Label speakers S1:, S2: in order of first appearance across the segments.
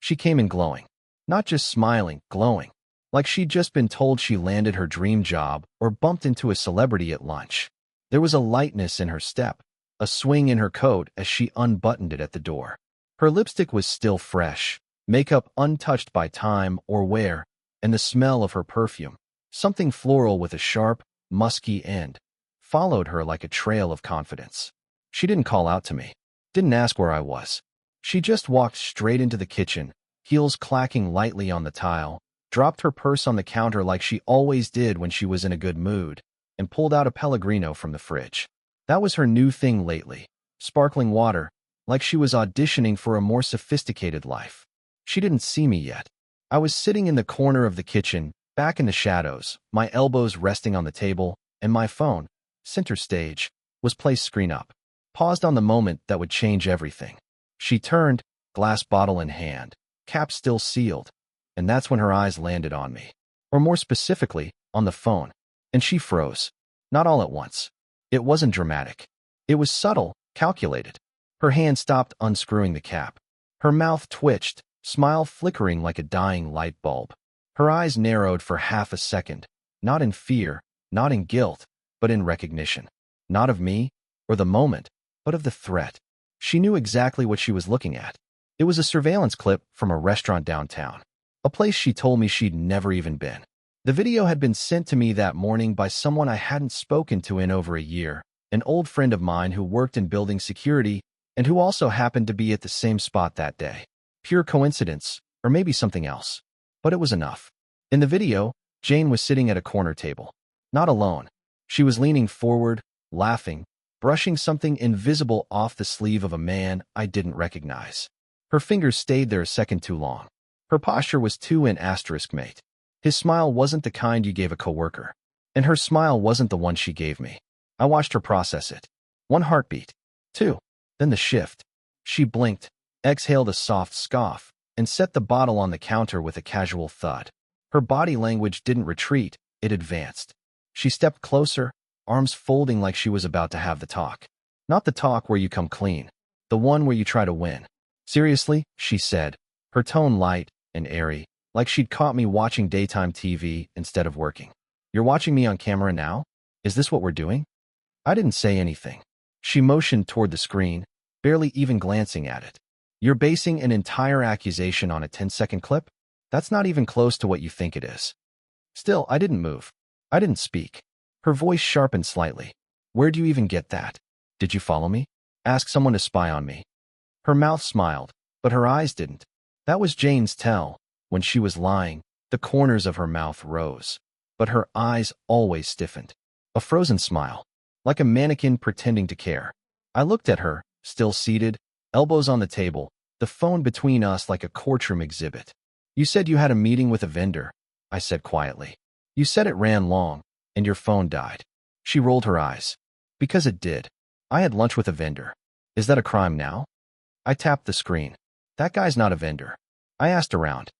S1: She came in glowing. Not just smiling, glowing. Like she'd just been told she landed her dream job or bumped into a celebrity at lunch. There was a lightness in her step, a swing in her coat as she unbuttoned it at the door. Her lipstick was still fresh, makeup untouched by time or wear, and the smell of her perfume, something floral with a sharp, musky end, followed her like a trail of confidence. She didn't call out to me, didn't ask where I was. She just walked straight into the kitchen, heels clacking lightly on the tile, dropped her purse on the counter like she always did when she was in a good mood, and pulled out a Pellegrino from the fridge. That was her new thing lately, sparkling water, like she was auditioning for a more sophisticated life. She didn't see me yet. I was sitting in the corner of the kitchen, back in the shadows, my elbows resting on the table, and my phone, center stage, was placed screen up, paused on the moment that would change everything. She turned, glass bottle in hand, cap still sealed, and that's when her eyes landed on me. Or more specifically, on the phone. And she froze. Not all at once. It wasn't dramatic. It was subtle, calculated. Her hand stopped unscrewing the cap. Her mouth twitched, smile flickering like a dying light bulb. Her eyes narrowed for half a second, not in fear, not in guilt, but in recognition. Not of me, or the moment, but of the threat. She knew exactly what she was looking at. It was a surveillance clip from a restaurant downtown, a place she told me she'd never even been. The video had been sent to me that morning by someone I hadn't spoken to in over a year, an old friend of mine who worked in building security and who also happened to be at the same spot that day. Pure coincidence, or maybe something else. But it was enough. In the video, Jane was sitting at a corner table. Not alone. She was leaning forward, laughing, brushing something invisible off the sleeve of a man I didn't recognize. Her fingers stayed there a second too long. Her posture was too in asterisk mate. His smile wasn't the kind you gave a coworker. And her smile wasn't the one she gave me. I watched her process it. One heartbeat. Two. Then the shift. She blinked, exhaled a soft scoff, and set the bottle on the counter with a casual thud. Her body language didn't retreat, it advanced. She stepped closer, arms folding like she was about to have the talk. Not the talk where you come clean. The one where you try to win. Seriously, she said, her tone light and airy, like she'd caught me watching daytime TV instead of working. You're watching me on camera now? Is this what we're doing? I didn't say anything. She motioned toward the screen, barely even glancing at it. You're basing an entire accusation on a 10-second clip? That's not even close to what you think it is. Still, I didn't move. I didn't speak. Her voice sharpened slightly. Where'd you even get that? Did you follow me? Ask someone to spy on me? Her mouth smiled, but her eyes didn't. That was Jane's tell. When she was lying, the corners of her mouth rose, but her eyes always stiffened. A frozen smile, like a mannequin pretending to care. I looked at her, still seated, elbows on the table, the phone between us like a courtroom exhibit. You said you had a meeting with a vendor, I said quietly. You said it ran long, and your phone died. She rolled her eyes. Because it did. I had lunch with a vendor. Is that a crime now? I tapped the screen. That guy's not a vendor. I asked around.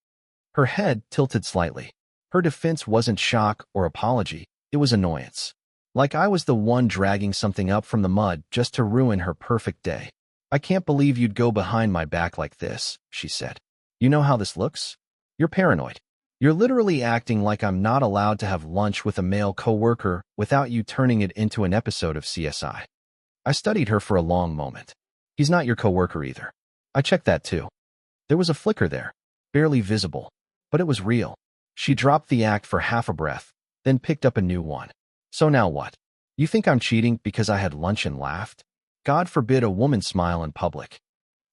S1: Her head tilted slightly. Her defense wasn't shock or apology, it was annoyance. Like I was the one dragging something up from the mud just to ruin her perfect day. I can't believe you'd go behind my back like this, she said. You know how this looks? You're paranoid. You're literally acting like I'm not allowed to have lunch with a male coworker without you turning it into an episode of CSI. I studied her for a long moment. He's not your coworker either. I checked that too. There was a flicker there, barely visible, but it was real. She dropped the act for half a breath, then picked up a new one. So now what? You think I'm cheating because I had lunch and laughed? God forbid a woman smile in public.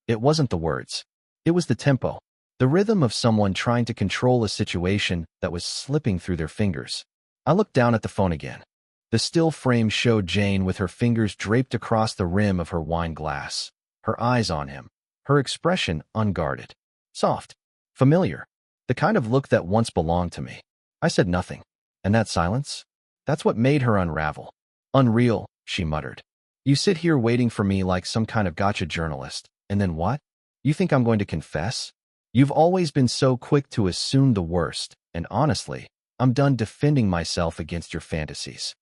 S1: It wasn't the words. It was the tempo. The rhythm of someone trying to control a situation that was slipping through their fingers. I looked down at the phone again. The still frame showed Jane with her fingers draped across the rim of her wine glass, her eyes on him, her expression unguarded. Soft. Familiar. The kind of look that once belonged to me. I said nothing. And that silence? That's what made her unravel. Unreal, she muttered. You sit here waiting for me like some kind of gotcha journalist, and then what? You think I'm going to confess? You've always been so quick to assume the worst, and honestly, I'm done defending myself against your fantasies.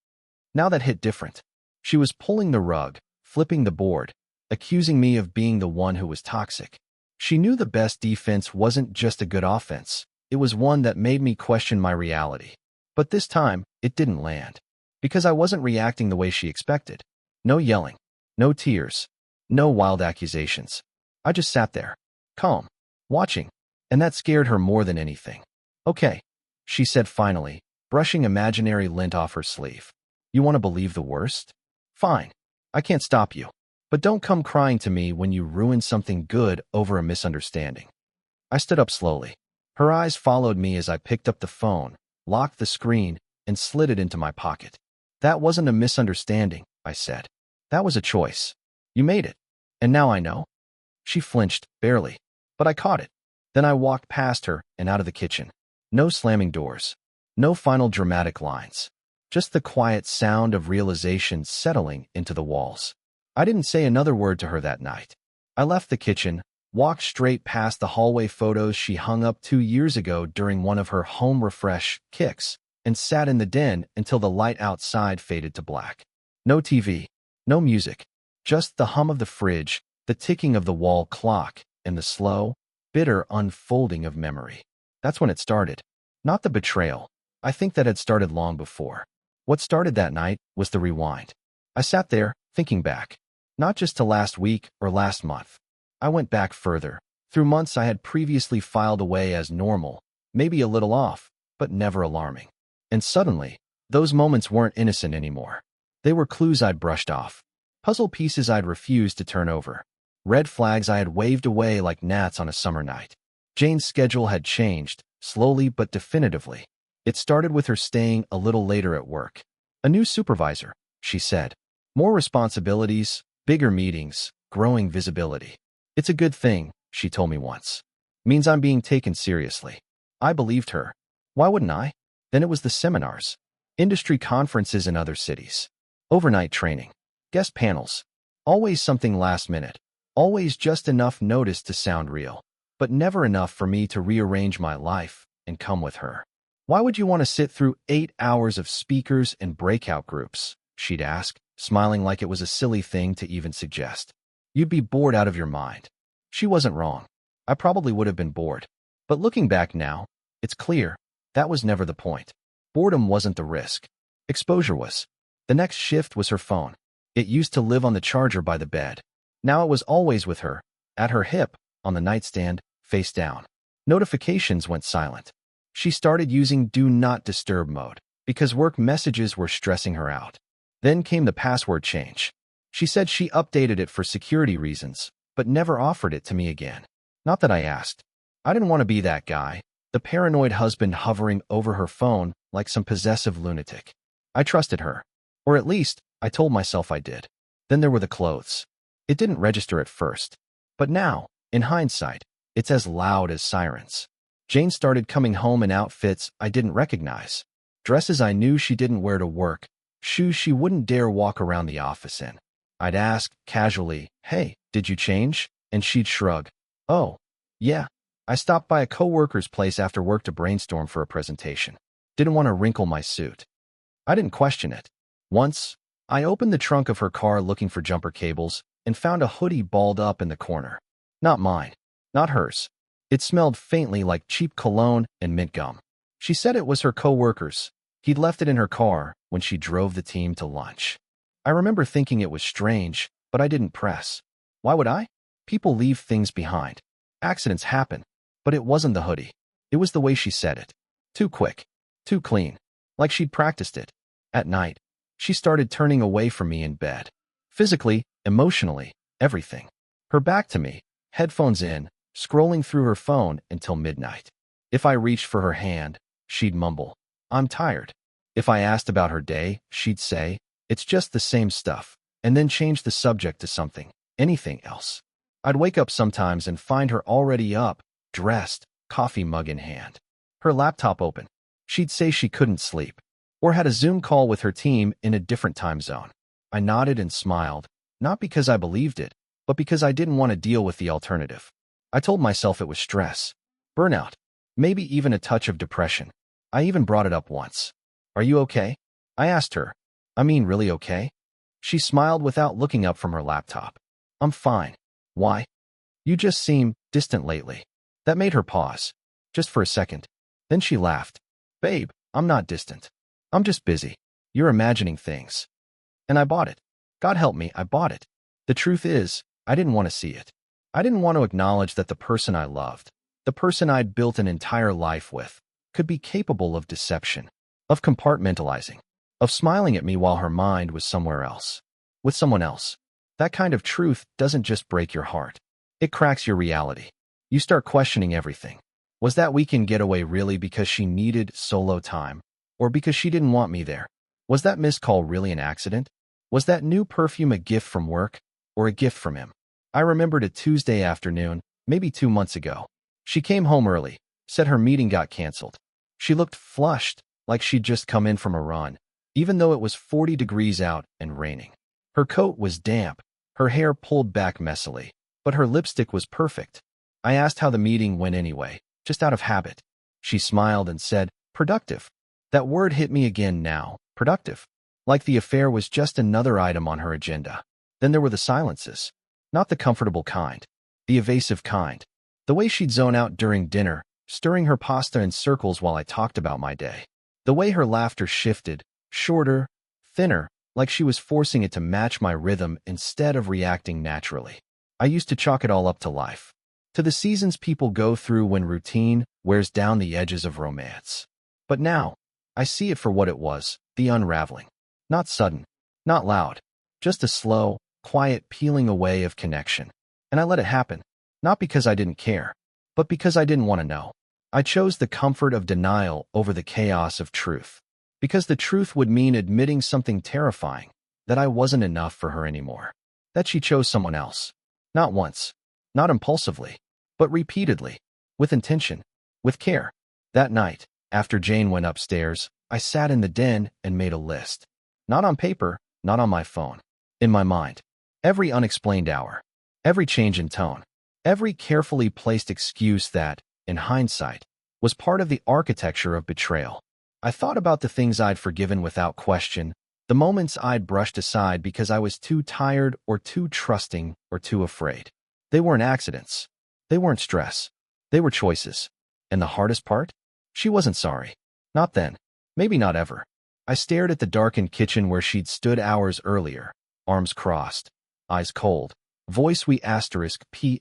S1: Now that hit different. She was pulling the rug, flipping the board, accusing me of being the one who was toxic. She knew the best defense wasn't just a good offense. It was one that made me question my reality. But this time, it didn't land. Because I wasn't reacting the way she expected. No yelling. No tears. No wild accusations. I just sat there, calm, watching, and that scared her more than anything. Okay, she said finally, brushing imaginary lint off her sleeve. You want to believe the worst? Fine. I can't stop you. But don't come crying to me when you ruin something good over a misunderstanding. I stood up slowly. Her eyes followed me as I picked up the phone, locked the screen, and slid it into my pocket. That wasn't a misunderstanding, I said. That was a choice. You made it. And now I know. She flinched, barely, but I caught it. Then I walked past her and out of the kitchen. No slamming doors. No final dramatic lines. Just the quiet sound of realization settling into the walls. I didn't say another word to her that night. I left the kitchen, walked straight past the hallway photos she hung up 2 years ago during one of her home refresh kicks, and sat in the den until the light outside faded to black. No TV, no music, just the hum of the fridge, the ticking of the wall clock, and the slow, bitter unfolding of memory. That's when it started. Not the betrayal. I think that had started long before. What started that night was the rewind. I sat there, thinking back. Not just to last week or last month. I went back further, through months I had previously filed away as normal, maybe a little off, but never alarming. And suddenly, those moments weren't innocent anymore. They were clues I'd brushed off, puzzle pieces I'd refused to turn over, red flags I had waved away like gnats on a summer night. Jane's schedule had changed, slowly but definitively. It started with her staying a little later at work. A new supervisor, she said. More responsibilities, bigger meetings, growing visibility. It's a good thing, she told me once. Means I'm being taken seriously. I believed her. Why wouldn't I? Then it was the seminars, industry conferences in other cities, overnight training, guest panels. Always something last minute. Always just enough notice to sound real, but never enough for me to rearrange my life and come with her. Why would you want to sit through 8 hours of speakers and breakout groups? She'd ask, smiling like it was a silly thing to even suggest. You'd be bored out of your mind. She wasn't wrong. I probably would have been bored. But looking back now, it's clear that was never the point. Boredom wasn't the risk. Exposure was. The next shift was her phone. It used to live on the charger by the bed. Now it was always with her, at her hip, on the nightstand, face down. Notifications went silent. She started using Do Not Disturb mode because work messages were stressing her out. Then came the password change. She said she updated it for security reasons, but never offered it to me again. Not that I asked. I didn't want to be that guy, the paranoid husband hovering over her phone like some possessive lunatic. I trusted her. Or at least, I told myself I did. Then there were the clothes. It didn't register at first. But now, in hindsight, it's as loud as sirens. Jane started coming home in outfits I didn't recognize. Dresses I knew she didn't wear to work. Shoes she wouldn't dare walk around the office in. I'd ask, casually, hey, did you change? And she'd shrug. Oh, yeah. I stopped by a coworker's place after work to brainstorm for a presentation. Didn't want to wrinkle my suit. I didn't question it. Once, I opened the trunk of her car looking for jumper cables and found a hoodie balled up in the corner. Not mine. Not hers. It smelled faintly like cheap cologne and mint gum. She said it was her coworker's. He'd left it in her car when she drove the team to lunch. I remember thinking it was strange, but I didn't press. Why would I? People leave things behind. Accidents happen. But it wasn't the hoodie. It was the way she said it. Too quick. Too clean. Like she'd practiced it. At night, she started turning away from me in bed. Physically, emotionally, everything. Her back to me, headphones in, scrolling through her phone until midnight. If I reached for her hand, she'd mumble, I'm tired. If I asked about her day, she'd say, it's just the same stuff, and then change the subject to something, anything else. I'd wake up sometimes and find her already up, dressed, coffee mug in hand. Her laptop open. She'd say she couldn't sleep, or had a Zoom call with her team in a different time zone. I nodded and smiled, not because I believed it, but because I didn't want to deal with the alternative. I told myself it was stress, burnout, maybe even a touch of depression. I even brought it up once. Are you okay? I asked her. I mean, really okay? She smiled without looking up from her laptop. I'm fine. Why? You just seem distant lately. That made her pause, just for a second. Then she laughed. Babe, I'm not distant. I'm just busy. You're imagining things. And I bought it. God help me, I bought it. The truth is, I didn't want to see it. I didn't want to acknowledge that the person I loved, the person I'd built an entire life with, could be capable of deception, of compartmentalizing, of smiling at me while her mind was somewhere else, with someone else. That kind of truth doesn't just break your heart. It cracks your reality. You start questioning everything. Was that weekend getaway really because she needed solo time, or because she didn't want me there? Was that missed call really an accident? Was that new perfume a gift from work, or a gift from him? I remembered a Tuesday afternoon, maybe 2 months ago. She came home early, said her meeting got canceled. She looked flushed, like she'd just come in from a run, even though it was 40 degrees out and raining. Her coat was damp, her hair pulled back messily, but her lipstick was perfect. I asked how the meeting went anyway, just out of habit. She smiled and said, productive. That word hit me again now, productive. Like the affair was just another item on her agenda. Then there were the silences. Not the comfortable kind. The evasive kind. The way she'd zone out during dinner, stirring her pasta in circles while I talked about my day. The way her laughter shifted, shorter, thinner, like she was forcing it to match my rhythm instead of reacting naturally. I used to chalk it all up to life. To the seasons people go through when routine wears down the edges of romance. But now, I see it for what it was, the unraveling. Not sudden, not loud, just a slow, quiet peeling away of connection. And I let it happen, not because I didn't care, but because I didn't want to know. I chose the comfort of denial over the chaos of truth. Because the truth would mean admitting something terrifying, that I wasn't enough for her anymore. That she chose someone else. Not once, not impulsively, but repeatedly, with intention, with care. That night, after Jane went upstairs, I sat in the den and made a list. Not on paper, not on my phone. In my mind. Every unexplained hour. Every change in tone. Every carefully placed excuse that, in hindsight, was part of the architecture of betrayal. I thought about the things I'd forgiven without question, the moments I'd brushed aside because I was too tired or too trusting or too afraid. They weren't accidents. They weren't stress. They were choices. And the hardest part? She wasn't sorry. Not then. Maybe not ever. I stared at the darkened kitchen where she'd stood hours earlier, arms crossed, eyes cold, voice we *p*nized.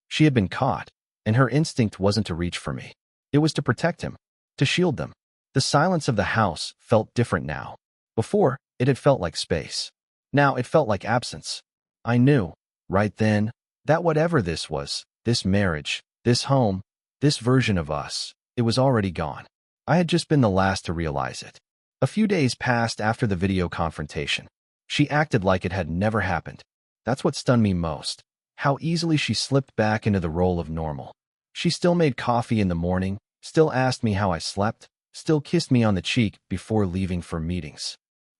S1: She had been caught, and her instinct wasn't to reach for me. It was to protect him, to shield them. The silence of the house felt different now. Before, it had felt like space. Now it felt like absence. I knew, right then, that whatever this was, this marriage, this home, this version of us, it was already gone. I had just been the last to realize it. A few days passed after the video confrontation. She acted like it had never happened. That's what stunned me most. How easily she slipped back into the role of normal. She still made coffee in the morning, still asked me how I slept, still kissed me on the cheek before leaving for meetings.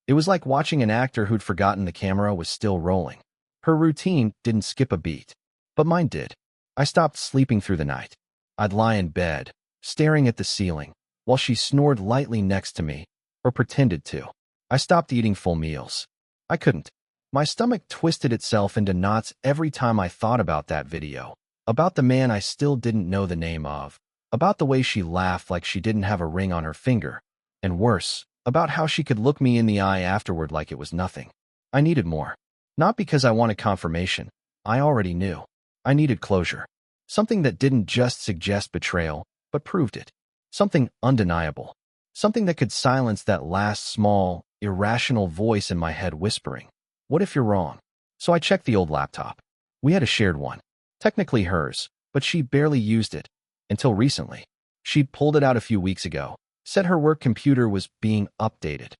S1: It was like watching an actor who'd forgotten the camera was still rolling. Her routine didn't skip a beat, but mine did. I stopped sleeping through the night. I'd lie in bed, staring at the ceiling, while she snored lightly next to me, or pretended to. I stopped eating full meals. I couldn't. My stomach twisted itself into knots every time I thought about that video, about the man I still didn't know the name of, about the way she laughed like she didn't have a ring on her finger, and worse, about how she could look me in the eye afterward like it was nothing. I needed more. Not because I wanted confirmation. I already knew. I needed closure. Something that didn't just suggest betrayal, but proved it. Something undeniable. Something that could silence that last small, irrational voice in my head whispering, "What if you're wrong?" So I checked the old laptop. We had a shared one. Technically hers, but she barely used it. Until recently. She'd pulled it out a few weeks ago, said her work computer was being updated.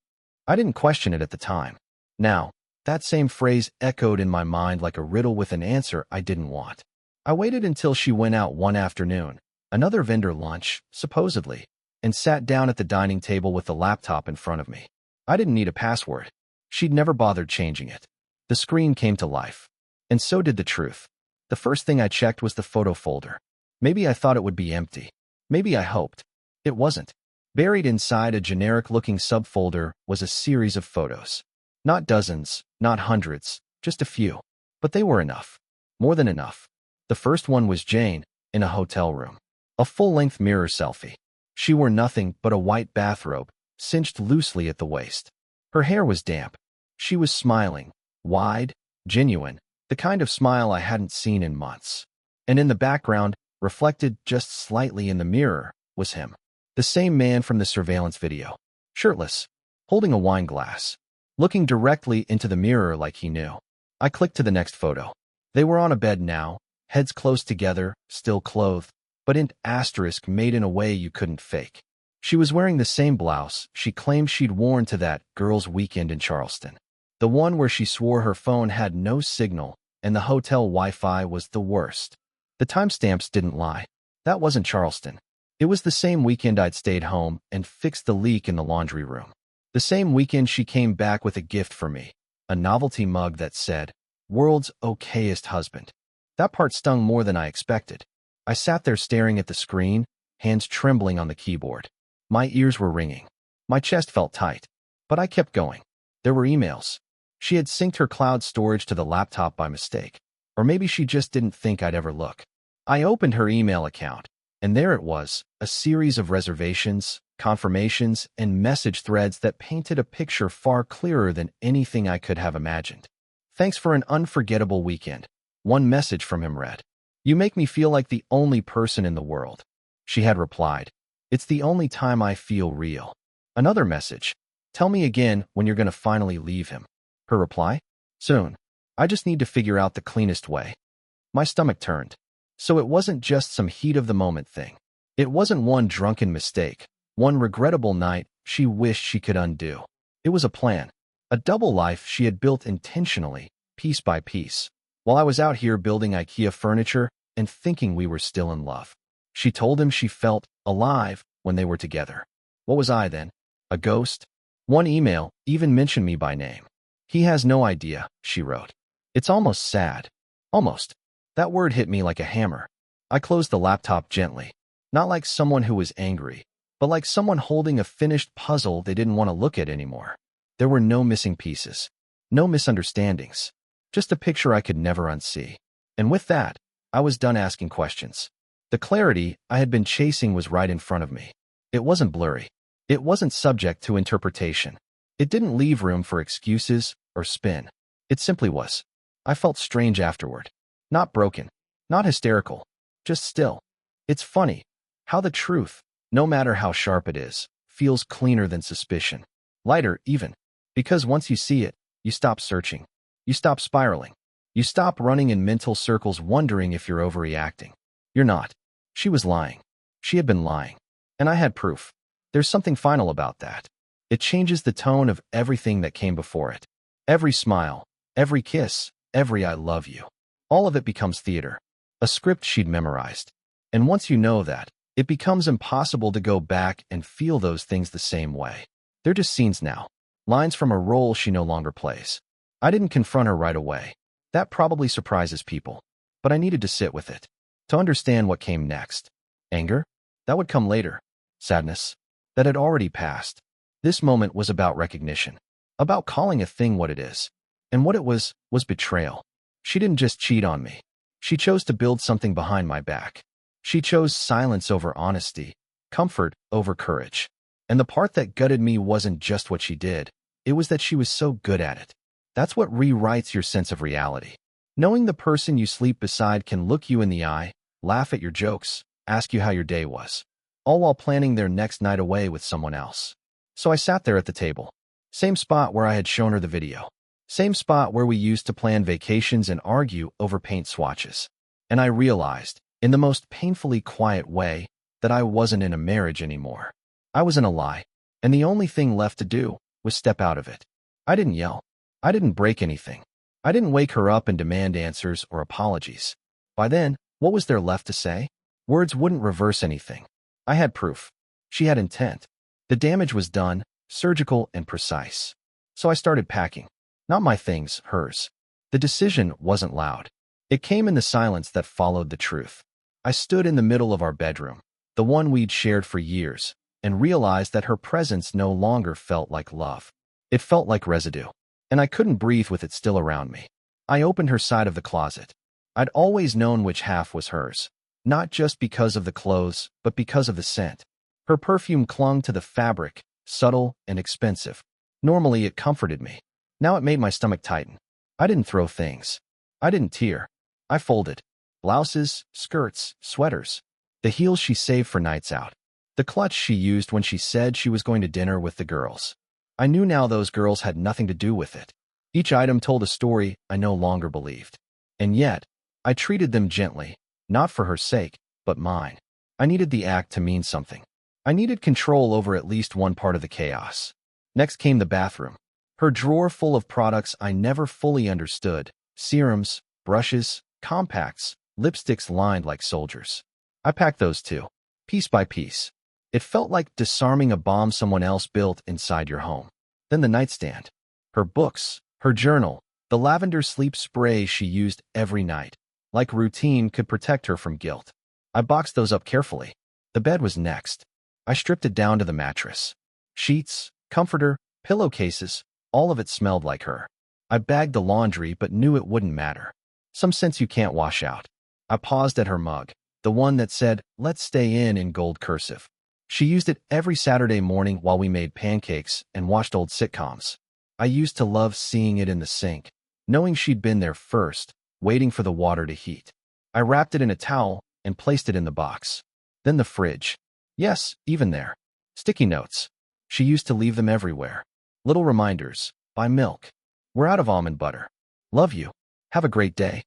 S1: I didn't question it at the time. Now, that same phrase echoed in my mind like a riddle with an answer I didn't want. I waited until she went out one afternoon, another vendor lunch, supposedly, and sat down at the dining table with the laptop in front of me. I didn't need a password. She'd never bothered changing it. The screen came to life. And so did the truth. The first thing I checked was the photo folder. Maybe I thought it would be empty. Maybe I hoped. It wasn't. Buried inside a generic-looking subfolder was a series of photos. Not dozens, not hundreds, just a few. But they were enough. More than enough. The first one was Jane, in a hotel room. A full-length mirror selfie. She wore nothing but a white bathrobe, cinched loosely at the waist. Her hair was damp. She was smiling, wide, genuine, the kind of smile I hadn't seen in months. And in the background, reflected just slightly in the mirror, was him. The same man from the surveillance video. Shirtless, holding a wine glass, looking directly into the mirror like he knew. I clicked to the next photo. They were on a bed now, heads close together, still clothed, but in asterisk made in a way you couldn't fake. She was wearing the same blouse she claimed she'd worn to that girls' weekend in Charleston. The one where she swore her phone had no signal and the hotel Wi-Fi was the worst. The timestamps didn't lie. That wasn't Charleston. It was the same weekend I'd stayed home and fixed the leak in the laundry room. The same weekend she came back with a gift for me, a novelty mug that said, "World's okayest husband." That part stung more than I expected. I sat there staring at the screen, hands trembling on the keyboard. My ears were ringing. My chest felt tight. But I kept going. There were emails. She had synced her cloud storage to the laptop by mistake. Or maybe she just didn't think I'd ever look. I opened her email account, and there it was, a series of reservations, confirmations, and message threads that painted a picture far clearer than anything I could have imagined. "Thanks for an unforgettable weekend." One message from him read, "You make me feel like the only person in the world." She had replied, "It's the only time I feel real." Another message, "Tell me again when you're going to finally leave him." Her reply, "Soon. I just need to figure out the cleanest way." My stomach turned. So it wasn't just some heat-of-the-moment thing. It wasn't one drunken mistake, one regrettable night she wished she could undo. It was a plan, a double life she had built intentionally, piece by piece, while I was out here building IKEA furniture and thinking we were still in love. She told him she felt alive when they were together. What was I then? A ghost? One email even mentioned me by name. "He has no idea," she wrote. "It's almost sad." Almost. That word hit me like a hammer. I closed the laptop gently, not like someone who was angry, but like someone holding a finished puzzle they didn't want to look at anymore. There were no missing pieces, no misunderstandings, just a picture I could never unsee. And with that, I was done asking questions. The clarity I had been chasing was right in front of me. It wasn't blurry. It wasn't subject to interpretation. It didn't leave room for excuses or spin. It simply was. I felt strange afterward. Not broken, not hysterical, just still. It's funny how the truth, no matter how sharp it is, feels cleaner than suspicion. Lighter, even. Because once you see it, you stop searching. You stop spiraling. You stop running in mental circles wondering if you're overreacting. You're not. She was lying. She had been lying. And I had proof. There's something final about that. It changes the tone of everything that came before it. Every smile, every kiss, every "I love you." All of it becomes theater, a script she'd memorized. And once you know that, it becomes impossible to go back and feel those things the same way. They're just scenes now, lines from a role she no longer plays. I didn't confront her right away. That probably surprises people. But I needed to sit with it, to understand what came next. Anger? That would come later. Sadness? That had already passed. This moment was about recognition, about calling a thing what it is. And what it was betrayal. She didn't just cheat on me. She chose to build something behind my back. She chose silence over honesty, comfort over courage. And the part that gutted me wasn't just what she did. It was that she was so good at it. That's what rewrites your sense of reality. Knowing the person you sleep beside can look you in the eye, laugh at your jokes, ask you how your day was, all while planning their next night away with someone else. So I sat there at the table. Same spot where I had shown her the video. Same spot where we used to plan vacations and argue over paint swatches. And I realized, in the most painfully quiet way, that I wasn't in a marriage anymore. I was in a lie, and the only thing left to do was step out of it. I didn't yell. I didn't break anything. I didn't wake her up and demand answers or apologies. By then, what was there left to say? Words wouldn't reverse anything. I had proof. She had intent. The damage was done, surgical and precise. So I started packing. Not my things, hers. The decision wasn't loud. It came in the silence that followed the truth. I stood in the middle of our bedroom, the one we'd shared for years, and realized that her presence no longer felt like love. It felt like residue, and I couldn't breathe with it still around me. I opened her side of the closet. I'd always known which half was hers, not just because of the clothes, but because of the scent. Her perfume clung to the fabric, subtle and expensive. Normally, it comforted me. Now it made my stomach tighten. I didn't throw things. I didn't tear. I folded. Blouses, skirts, sweaters. The heels she saved for nights out. The clutch she used when she said she was going to dinner with the girls. I knew now those girls had nothing to do with it. Each item told a story I no longer believed. And yet, I treated them gently, not for her sake, but mine. I needed the act to mean something. I needed control over at least one part of the chaos. Next came the bathroom. Her drawer full of products I never fully understood. Serums, brushes, compacts, lipsticks lined like soldiers. I packed those too, piece by piece. It felt like disarming a bomb someone else built inside your home. Then the nightstand. Her books, her journal, the lavender sleep spray she used every night. Like routine could protect her from guilt. I boxed those up carefully. The bed was next. I stripped it down to the mattress. Sheets, comforter, pillowcases, all of it smelled like her. I bagged the laundry but knew it wouldn't matter. Some scents you can't wash out. I paused at her mug, the one that said, "Let's stay in gold cursive. She used it every Saturday morning while we made pancakes and watched old sitcoms. I used to love seeing it in the sink, knowing she'd been there first, waiting for the water to heat. I wrapped it in a towel and placed it in the box. Then the fridge. Yes, even there. Sticky notes. She used to leave them everywhere. Little reminders. Buy milk. We're out of almond butter. Love you. Have a great day.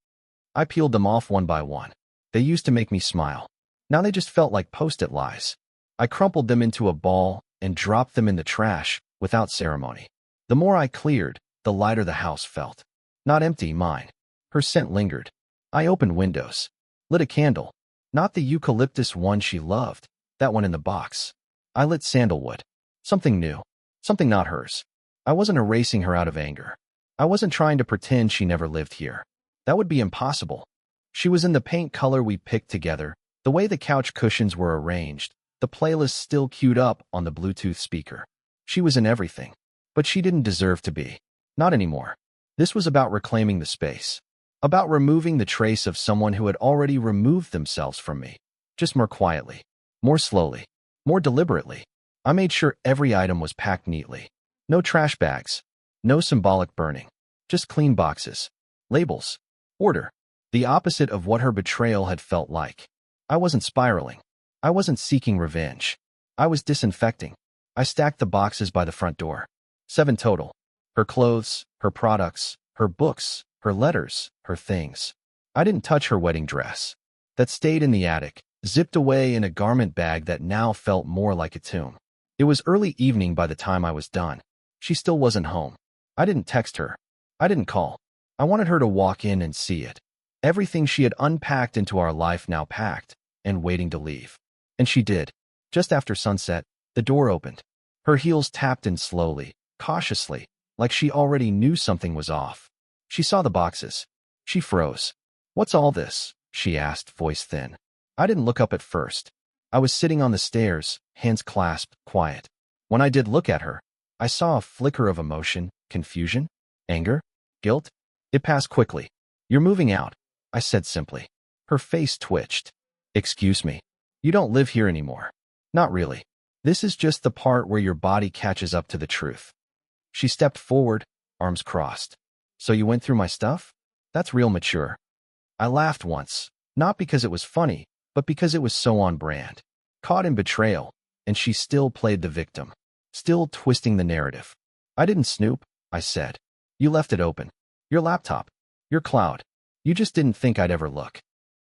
S1: I peeled them off one by one. They used to make me smile. Now they just felt like post-it lies. I crumpled them into a ball and dropped them in the trash without ceremony. The more I cleared, the lighter the house felt. Not empty, mine. Her scent lingered. I opened windows. Lit a candle. Not the eucalyptus one she loved. That one in the box. I lit sandalwood. Something new. Something not hers. I wasn't erasing her out of anger. I wasn't trying to pretend she never lived here. That would be impossible. She was in the paint color we picked together, the way the couch cushions were arranged, the playlist still queued up on the Bluetooth speaker. She was in everything. But she didn't deserve to be. Not anymore. This was about reclaiming the space. About removing the trace of someone who had already removed themselves from me. Just more quietly. More slowly. More deliberately. I made sure every item was packed neatly. No trash bags. No symbolic burning. Just clean boxes. Labels. Order. The opposite of what her betrayal had felt like. I wasn't spiraling. I wasn't seeking revenge. I was disinfecting. I stacked the boxes by the front door. 7 total. Her clothes, her products, her books, her letters, her things. I didn't touch her wedding dress. That stayed in the attic, zipped away in a garment bag that now felt more like a tomb. It was early evening by the time I was done. She still wasn't home. I didn't text her. I didn't call. I wanted her to walk in and see it. Everything she had unpacked into our life now packed and waiting to leave. And she did. Just after sunset, the door opened. Her heels tapped in slowly, cautiously, like she already knew something was off. She saw the boxes. She froze. "What's all this?" she asked, voice thin. I didn't look up at first. I was sitting on the stairs, hands clasped, quiet. When I did look at her, I saw a flicker of emotion, confusion, anger, guilt. It passed quickly. "You're moving out," I said simply. Her face twitched. "Excuse me. You don't live here anymore." "Not really. This is just the part where your body catches up to the truth." She stepped forward, arms crossed. "So you went through my stuff? That's real mature." I laughed once, not because it was funny, but because it was so on brand. Caught in betrayal, and she still played the victim, still twisting the narrative. "I didn't snoop," I said. "You left it open. Your laptop. Your cloud. You just didn't think I'd ever look."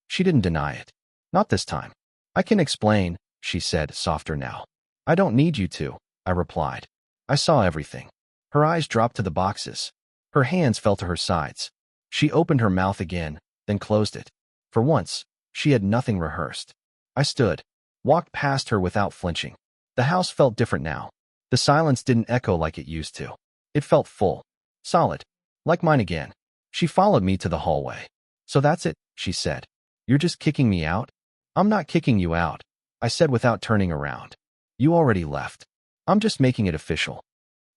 S1: She didn't deny it. "Not this time." "I can explain," she said, softer now. "I don't need you to," I replied. I saw everything. Her eyes dropped to the boxes. Her hands fell to her sides. She opened her mouth again, then closed it. For once, she had nothing rehearsed. I stood, walked past her without flinching. The house felt different now. The silence didn't echo like it used to. It felt full, solid, like mine again. She followed me to the hallway. "So that's it," she said. "You're just kicking me out?" "I'm not kicking you out," I said without turning around. "You already left. I'm just making it official."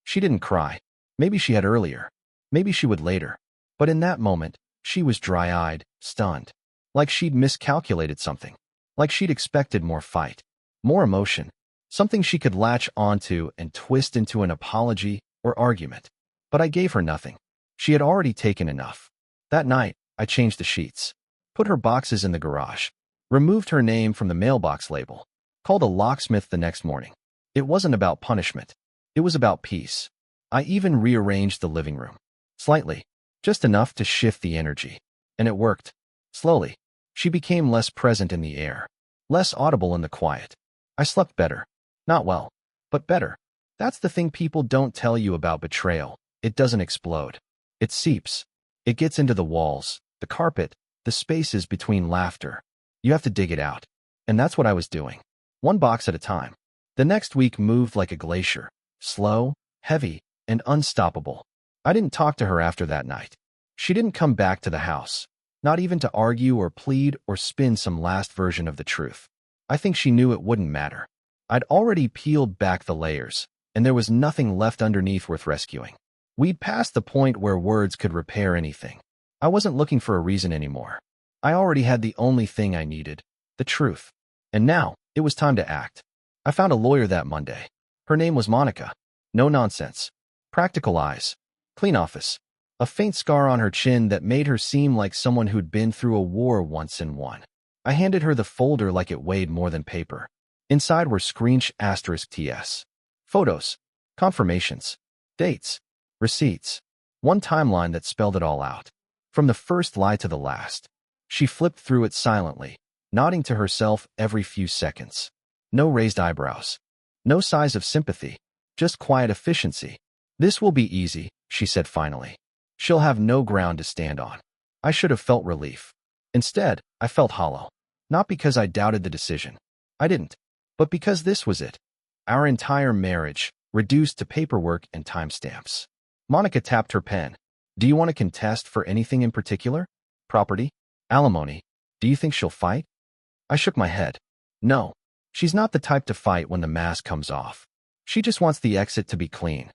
S1: She didn't cry. Maybe she had earlier. Maybe she would later. But in that moment, She was dry-eyed, stunned. Like she'd miscalculated something. Like she'd expected more fight, more emotion, something she could latch onto and twist into an apology or argument. But I gave her nothing. She had already taken enough. That night, I changed the sheets, put her boxes in the garage, removed her name from the mailbox label, called a locksmith the next morning. It wasn't about punishment. It was about peace. I even rearranged the living room. Slightly. Just enough to shift the energy. And it worked. Slowly. She became less present in the air. Less audible in the quiet. I slept better. Not well, but better. That's the thing people don't tell you about betrayal. It doesn't explode. It seeps. It gets into the walls, the carpet, the spaces between laughter. You have to dig it out. And that's what I was doing. One box at a time. The next week moved like a glacier. Slow, heavy, and unstoppable. I didn't talk to her after that night. She didn't come back to the house. Not even to argue or plead or spin some last version of the truth. I think she knew it wouldn't matter. I'd already peeled back the layers, and there was nothing left underneath worth rescuing. We'd passed the point where words could repair anything. I wasn't looking for a reason anymore. I already had the only thing I needed, the truth. And now, it was time to act. I found a lawyer that Monday. Her name was Monica. No nonsense. Practical eyes. Clean office. A faint scar on her chin that made her seem like someone who'd been through a war once and won. I handed her the folder like it weighed more than paper. Inside were screensh *TS. Photos. Confirmations. Dates. Receipts. One timeline that spelled it all out. From the first lie to the last. She flipped through it silently, nodding to herself every few seconds. No raised eyebrows. No sighs of sympathy. Just quiet efficiency. This will be easy, she said finally. She'll have no ground to stand on. I should have felt relief. Instead, I felt hollow. Not because I doubted the decision. I didn't. But because this was it. Our entire marriage, reduced to paperwork and timestamps. Monica tapped her pen. Do you want to contest for anything in particular? Property? Alimony? Do you think she'll fight? I shook my head. No. She's not the type to fight when the mask comes off. She just wants the exit to be clean.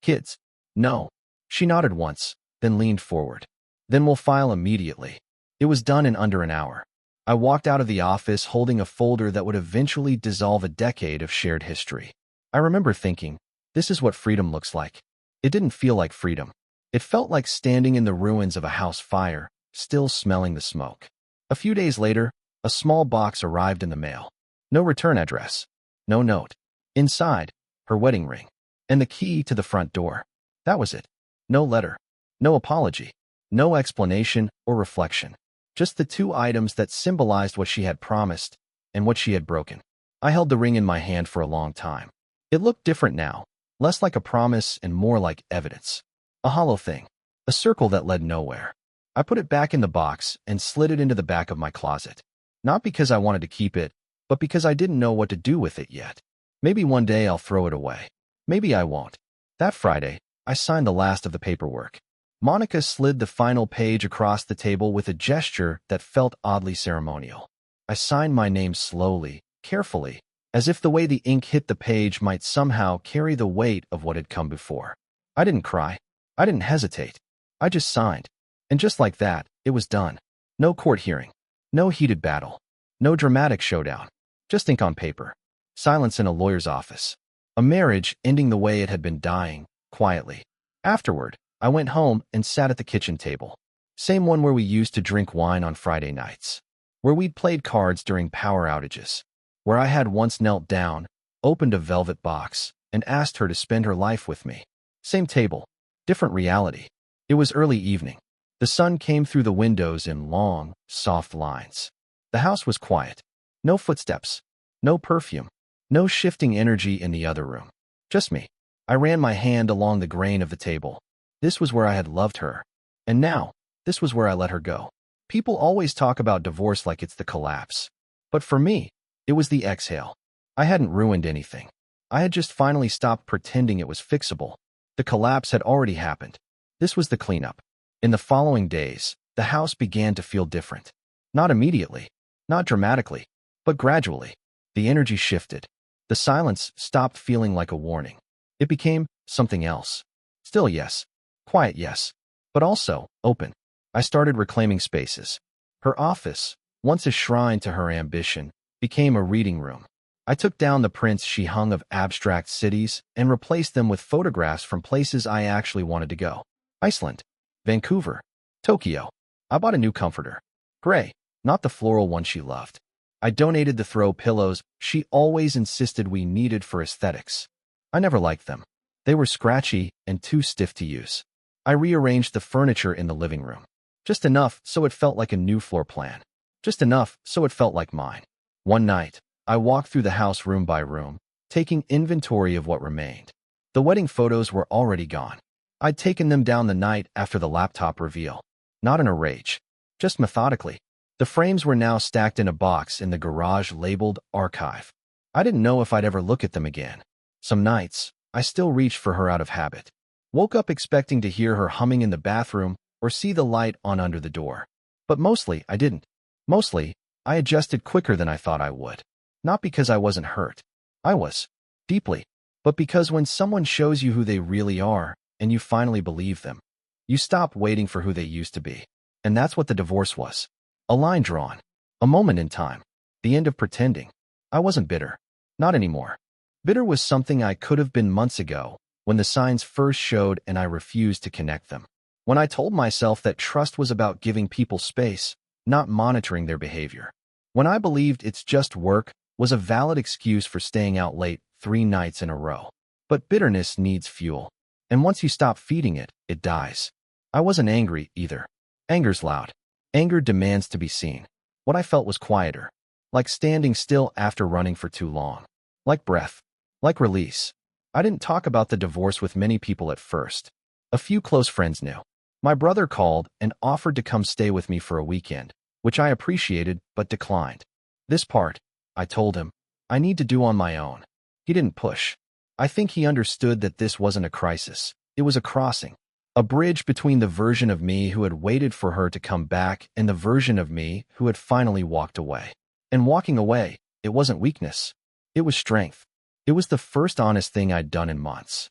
S1: Kids? No. She nodded once, then leaned forward. Then we'll file immediately. It was done in under an hour. I walked out of the office holding a folder that would eventually dissolve a decade of shared history. I remember thinking, this is what freedom looks like. It didn't feel like freedom. It felt like standing in the ruins of a house fire, still smelling the smoke. A few days later, a small box arrived in the mail. No return address. No note. Inside, her wedding ring. And the key to the front door. That was it. No letter. No apology. No explanation or reflection. Just the two items that symbolized what she had promised and what she had broken. I held the ring in my hand for a long time. It looked different now. Less like a promise and more like evidence. A hollow thing. A circle that led nowhere. I put it back in the box and slid it into the back of my closet. Not because I wanted to keep it, but because I didn't know what to do with it yet. Maybe one day I'll throw it away. Maybe I won't. That Friday, I signed the last of the paperwork. Monica slid the final page across the table with a gesture that felt oddly ceremonial. I signed my name slowly, carefully, as if the way the ink hit the page might somehow carry the weight of what had come before. I didn't cry. I didn't hesitate. I just signed. And just like that, it was done. No court hearing. No heated battle. No dramatic showdown. Just ink on paper. Silence in a lawyer's office. A marriage ending the way it had been dying, quietly. Afterward, I went home and sat at the kitchen table. Same one where we used to drink wine on Friday nights. Where we'd played cards during power outages. Where I had once knelt down, opened a velvet box, and asked her to spend her life with me. Same table. Different reality. It was early evening. The sun came through the windows in long, soft lines. The house was quiet. No footsteps. No perfume. No shifting energy in the other room. Just me. I ran my hand along the grain of the table. This was where I had loved her. And now, this was where I let her go. People always talk about divorce like it's the collapse. But for me, it was the exhale. I hadn't ruined anything. I had just finally stopped pretending it was fixable. The collapse had already happened. This was the cleanup. In the following days, the house began to feel different. Not immediately, not dramatically, but gradually. The energy shifted. The silence stopped feeling like a warning. It became something else. Still yes. Quiet yes. But also open. I started reclaiming spaces. Her office, once a shrine to her ambition, became a reading room. I took down the prints she hung of abstract cities and replaced them with photographs from places I actually wanted to go. Iceland, Vancouver, Tokyo. I bought a new comforter. Gray, not the floral one she loved. I donated the throw pillows she always insisted we needed for aesthetics. I never liked them. They were scratchy and too stiff to use. I rearranged the furniture in the living room. Just enough so it felt like a new floor plan. Just enough so it felt like mine. One night, I walked through the house room by room, taking inventory of what remained. The wedding photos were already gone. I'd taken them down the night after the laptop reveal. Not in a rage, just methodically. The frames were now stacked in a box in the garage labeled Archive. I didn't know if I'd ever look at them again. Some nights, I still reached for her out of habit. Woke up expecting to hear her humming in the bathroom or see the light on under the door. But mostly, I didn't. Mostly, I adjusted quicker than I thought I would. Not because I wasn't hurt. I was. Deeply. But because when someone shows you who they really are, and you finally believe them, you stop waiting for who they used to be. And that's what the divorce was. A line drawn. A moment in time. The end of pretending. I wasn't bitter. Not anymore. Bitter was something I could have been months ago, when the signs first showed and I refused to connect them. When I told myself that trust was about giving people space, not monitoring their behavior. When I believed it's just work was a valid excuse for staying out late 3 nights in a row. But bitterness needs fuel. And once you stop feeding it, it dies. I wasn't angry either. Anger's loud. Anger demands to be seen. What I felt was quieter. Like standing still after running for too long. Like breath. Like release. I didn't talk about the divorce with many people at first. A few close friends knew. My brother called and offered to come stay with me for a weekend, which I appreciated but declined. This part, I told him, I need to do on my own. He didn't push. I think he understood that this wasn't a crisis. It was a crossing. A bridge between the version of me who had waited for her to come back and the version of me who had finally walked away. And walking away, it wasn't weakness. It was strength. It was the first honest thing I'd done in months.